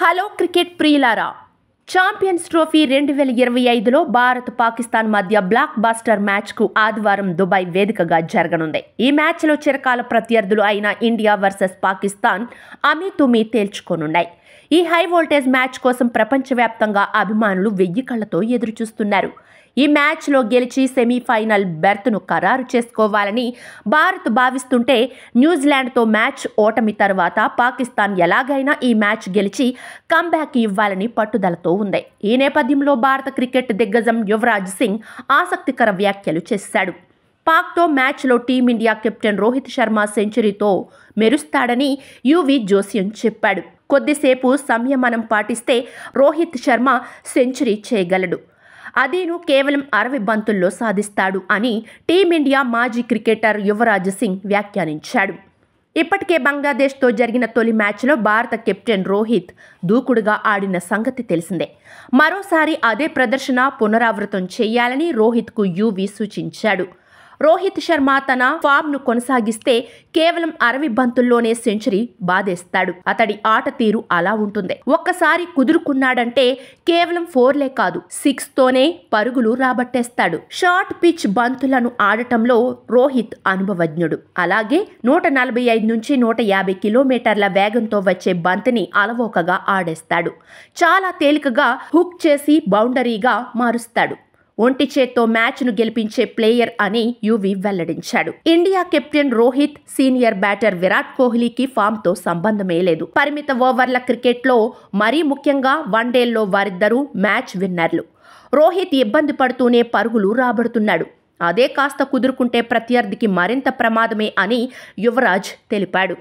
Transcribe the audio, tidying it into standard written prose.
Hello cricket ప్రియులారా, champions trophy 2025లో Bharat Pakistan మధ్య black buster మ్యాచ్కు ఆదివారం దుబాయ్ వేదికగా జరగనుంది. ఈ మ్యాచ్లో చిరకాల ప్రత్యర్థులు అయిన ఇండియా వర్సెస్ పాకిస్తాన్ అమీతుమీ తేల్చుకోనున్నాయి. ఈ హై వోల్టేజ్ మ్యాచ్ కోసం ప్రపంచవ్యాప్తంగా అభిమానులు 1000 కళ్లతో ఎదురుచూస్తున్నారు. ఈ మ్యాచ్లో గెలిచి సెమీఫైనల్ బెర్త్ను ఖరారు చేసుకోవాలని భారత్ భావిస్తుంటే, న్యూజిలాండ్తో మ్యాచ్ ఓటమి తర్వాత పాకిస్తాన్ ఎలాగైనా ఈ మ్యాచ్ గెలిచి కంబ్యాక్ ఇవ్వాలని పట్టుదలతో ఉంది. ఈ నేపథ్యంలో భారత క్రికెట్ దిగ్గజం యువరాజ్ సింగ్ ఆసక్తికర వ్యాఖ్యలు చేశాడు. పాక్తో మ్యాచ్లో టీమిండియా కెప్టెన్ రోహిత్ శర్మ సెంచరీతో మెరుస్తాడని యువి జోస్యం చెప్పాడు. కొద్దిసేపు సంయమనం పాటిస్తే రోహిత్ శర్మ సెంచరీ చేయగలడు. అదీను కేవలం 60 బంతుల్లో సాధిస్తాడు అని టీమిండియా మాజీ క్రికెటర్ యువరాజ్ సింగ్ వ్యాఖ్యానించాడు. ఇప్పటికే బంగ్లాదేశ్తో జరిగిన తొలి మ్యాచ్లో భారత కెప్టెన్ రోహిత్ దూకుడుగా ఆడిన సంగతి తెలిసిందే. మరోసారి అదే ప్రదర్శన పునరావృతం చేయాలని రోహిత్కు యువి సూచించాడు. రోహిత్ శర్మ తన ఫామ్ను కొనసాగిస్తే కేవలం 60 బంతుల్లోనే సెంచరీ బాదేస్తాడు. అతడి ఆట తీరు అలా ఉంటుంది. ఒక్కసారి కుదురుకున్నాడంటే కేవలం 4లే కాదు, 6తోనే పరుగులు రాబట్టేస్తాడు. షార్ట్ పిచ్ బంతులను ఆడటంలో రోహిత్ అనుభవజ్ఞుడు. అలాగే 145 నుంచి 150 కిలోమీటర్ల వేగంతో వచ్చే బంతిని అలవోకగా ఆడేస్తాడు. చాలా తేలికగా హుక్ చేసి బౌండరీగా మారుస్తాడు. ఒంటి చేత్తో మ్యాచ్ను గెలిపించే ప్లేయర్ అని యువి వెల్లడించాడు. India captain Rohit, senior batter Virat కోహ్లీకి ఫామ్తో సంబంధమే లేదు. పరిమిత ఓవర్ల క్రికెట్లో, మరీ ముఖ్యంగా వన్డేల్లో వారిద్దరూ మ్యాచ్ విన్నర్లు. రోహిత్ ఇబ్బంది పడుతూనే పరుగులు రాబడుతున్నాడు. అదే కాస్త కుదురుకుంటే ప్రత్యర్థికి మరింత ప్రమాదమే అని యువరాజ్ తెలిపాడు.